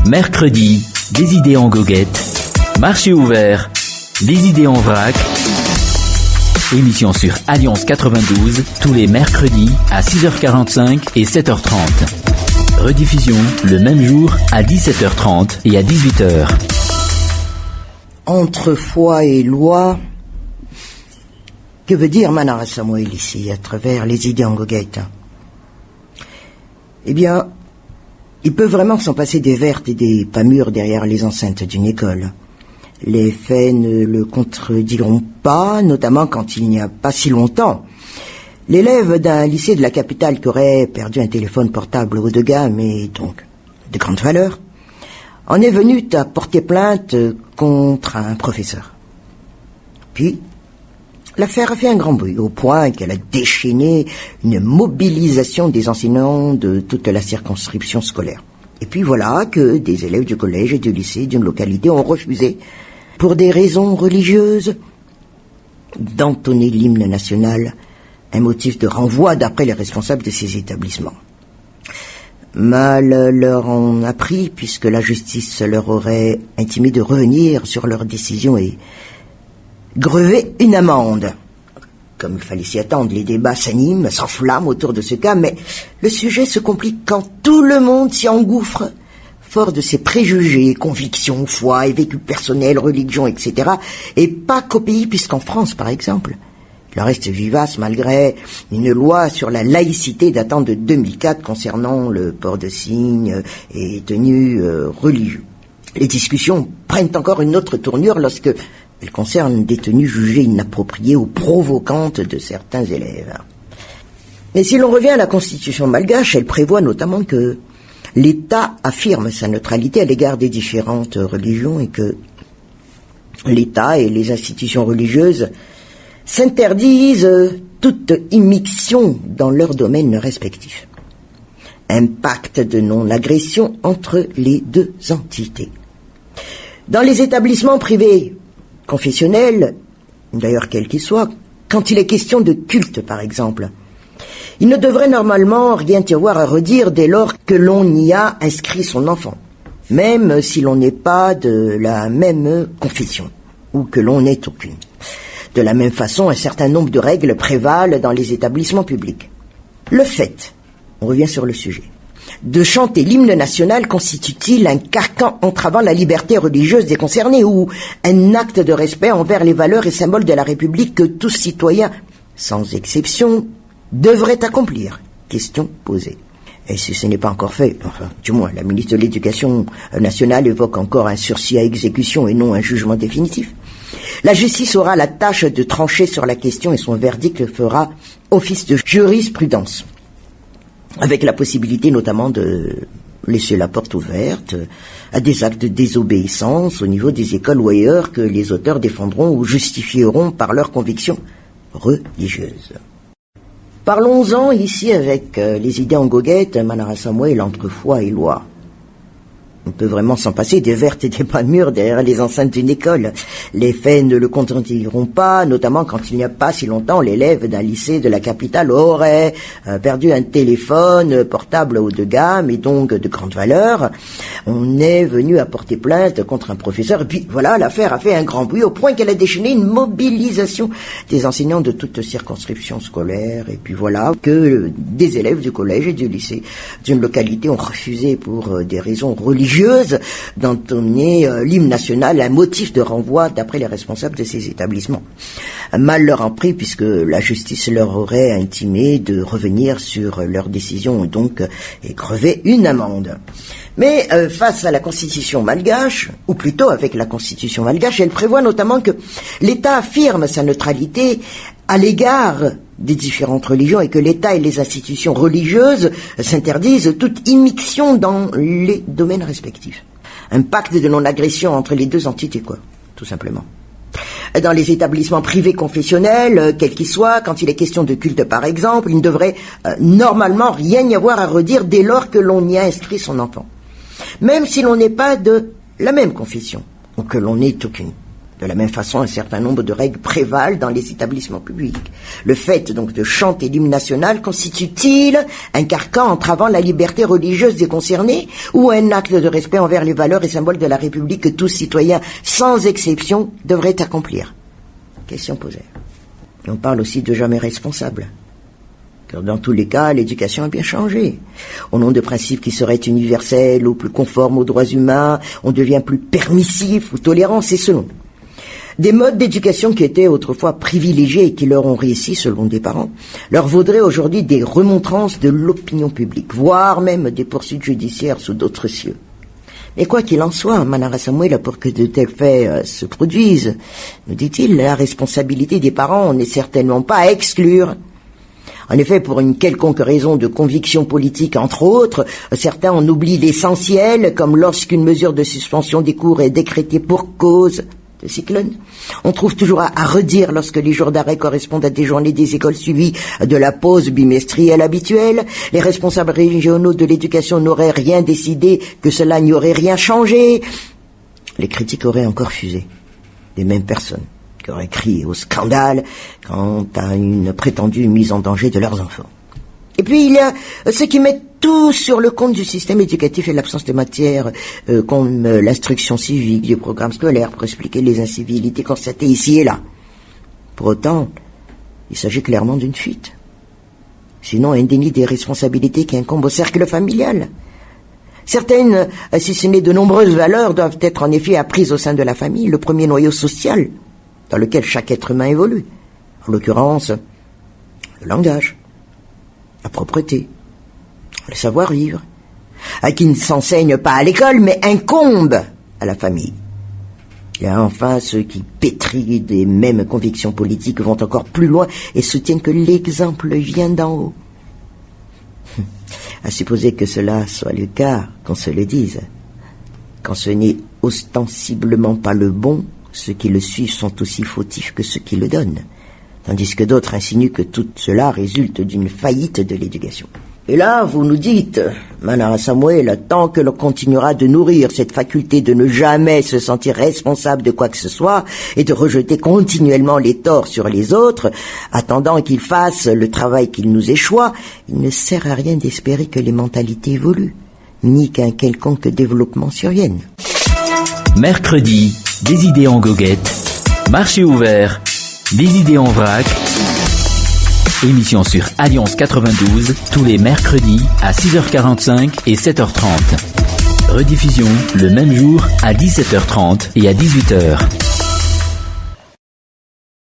Mercredi, des idées en goguette. Marché ouvert, des idées en vrac. Émission sur Alliance 92, tous les mercredis à 6h45 et 7h30. Rediffusion le même jour à 17h30 et à 18h. Entre foi et loi, que veut dire Manara Samuel ici, à travers les idées en goguette? Eh bien, il peut vraiment s'en passer des vertes et des pas mûres derrière les enceintes d'une école. Les faits ne le contrediront pas, notamment quand il n'y a pas si longtemps, l'élève d'un lycée de la capitale qui aurait perdu un téléphone portable haut de gamme et donc de grande valeur, en est venu à porter plainte contre un professeur. Puis, l'affaire a fait un grand bruit, au point qu'elle a déchaîné une mobilisation des enseignants de toute la circonscription scolaire. Et puis voilà que des élèves du collège et du lycée d'une localité ont refusé, pour des raisons religieuses, d'entonner l'hymne national, un motif de renvoi d'après les responsables de ces établissements. Mal leur en a pris, puisque la justice leur aurait intimé de revenir sur leur décision et grever une amende. Comme il fallait s'y attendre, les débats s'animent, s'enflamment autour de ce cas, mais le sujet se complique quand tout le monde s'y engouffre, fort de ses préjugés, convictions, foi et vécu personnel, religion, etc. Et pas qu'au pays, puisqu'en France, par exemple, il en reste vivace malgré une loi sur la laïcité datant de 2004 concernant le port de signes et tenues religieux. Les discussions prennent encore une autre tournure lorsque elles concernent des tenues jugées inappropriées ou provocantes de certains élèves. Mais si l'on revient à la Constitution malgache, elle prévoit notamment que l'État affirme sa neutralité à l'égard des différentes religions et que l'État et les institutions religieuses s'interdisent toute immixtion dans leurs domaines respectifs. Un pacte de non-agression entre les deux entités. Dans les établissements privés confessionnels, d'ailleurs quels qu'ils soient, quand il est question de culte par exemple, il ne devrait normalement rien y avoir à redire dès lors que l'on y a inscrit son enfant, même si l'on n'est pas de la même confession, ou que l'on n'est aucune. De la même façon, un certain nombre de règles prévalent dans les établissements publics. Le fait, on revient sur le sujet, de chanter l'hymne national constitue-t-il un carcan entravant la liberté religieuse des concernés ou un acte de respect envers les valeurs et symboles de la République que tous citoyens, sans exception, devraient accomplir? Question posée. Et si ce n'est pas encore fait, enfin, du moins, la ministre de l'Éducation nationale évoque encore un sursis à exécution et non un jugement définitif. La justice aura la tâche de trancher sur la question et son verdict fera office de jurisprudence, avec la possibilité notamment de laisser la porte ouverte à des actes de désobéissance au niveau des écoles ou ailleurs que les auteurs défendront ou justifieront par leurs convictions religieuses. Parlons-en ici avec les idées en goguette, Manara Samuel, entre foi et loi. On peut vraiment s'en passer des vertes et des pas mûres derrière les enceintes d'une école. Les faits ne le contrediront pas, notamment quand il n'y a pas si longtemps, l'élève d'un lycée de la capitale aurait perdu un téléphone portable haut de gamme et donc de grande valeur. On est venu à porter plainte contre un professeur et puis voilà, l'affaire a fait un grand bruit au point qu'elle a déchaîné une mobilisation des enseignants de toute circonscription scolaire. Et puis voilà que des élèves du collège et du lycée d'une localité ont refusé pour des raisons religieuses d'entonner l'hymne national, un motif de renvoi d'après les responsables de ces établissements. Mal leur en pris puisque la justice leur aurait intimé de revenir sur leur décision et donc crever une amende. Mais face à la Constitution malgache, ou plutôt avec la Constitution malgache, elle prévoit notamment que l'État affirme sa neutralité à l'égard des différentes religions et que l'État et les institutions religieuses s'interdisent toute immixtion dans les domaines respectifs. Un pacte de non-agression entre les deux entités, quoi, tout simplement. Dans les établissements privés confessionnels, quels qu'ils soient, quand il est question de culte par exemple, il ne devrait normalement rien y avoir à redire dès lors que l'on y a inscrit son enfant. Même si l'on n'est pas de la même confession, ou que l'on n'est aucune. De la même façon, un certain nombre de règles prévalent dans les établissements publics. Le fait donc de chanter l'hymne national constitue-t-il un carcan entravant la liberté religieuse des concernés ou un acte de respect envers les valeurs et symboles de la République que tous citoyens, sans exception, devraient accomplir? Question posée. On parle aussi de jamais responsable. Car dans tous les cas, l'éducation a bien changé. Au nom de principes qui seraient universels ou plus conformes aux droits humains, on devient plus permissif ou tolérant, c'est selon. Des modes d'éducation qui étaient autrefois privilégiés et qui leur ont réussi, selon des parents, leur vaudraient aujourd'hui des remontrances de l'opinion publique, voire même des poursuites judiciaires sous d'autres cieux. Mais quoi qu'il en soit, Manara Samuel, pour que de tels faits se produisent, nous dit-il, la responsabilité des parents n'est certainement pas à exclure. En effet, pour une quelconque raison de conviction politique, entre autres, certains en oublient l'essentiel, comme lorsqu'une mesure de suspension des cours est décrétée pour cause de cyclone. On trouve toujours à redire lorsque les jours d'arrêt correspondent à des journées des écoles suivies de la pause bimestrielle habituelle. Les responsables régionaux de l'éducation n'auraient rien décidé, que cela n'y aurait rien changé. Les critiques auraient encore fusé. Les mêmes personnes qui auraient crié au scandale quant à une prétendue mise en danger de leurs enfants. Et puis il y a ceux qui mettent tout sur le compte du système éducatif et l'absence de matière comme l'instruction civique du programme scolaire pour expliquer les incivilités constatées ici et là. Pour autant, il s'agit clairement d'une fuite. Sinon, un déni des responsabilités qui incombent au cercle familial. Certaines, si ce n'est de nombreuses valeurs, doivent être en effet apprises au sein de la famille, le premier noyau social dans lequel chaque être humain évolue. En l'occurrence, le langage, la propreté, le savoir-vivre, qui ne s'enseigne pas à l'école, mais incombe à la famille. Il y a enfin ceux qui, pétris des mêmes convictions politiques, vont encore plus loin et soutiennent que l'exemple vient d'en haut. À supposer que cela soit le cas, qu'on se le dise. Quand ce n'est ostensiblement pas le bon, ceux qui le suivent sont aussi fautifs que ceux qui le donnent. Tandis que d'autres insinuent que tout cela résulte d'une faillite de l'éducation. Et là, vous nous dites, Manara Samuel, tant que l'on continuera de nourrir cette faculté de ne jamais se sentir responsable de quoi que ce soit et de rejeter continuellement les torts sur les autres, attendant qu'ils fassent le travail qu'il nous échoit, il ne sert à rien d'espérer que les mentalités évoluent, ni qu'un quelconque développement survienne. Mercredi, des idées en goguette, marché ouvert, des idées en vrac. Émission sur Alliance 92, tous les mercredis à 6h45 et 7h30. Rediffusion le même jour à 17h30 et à 18h.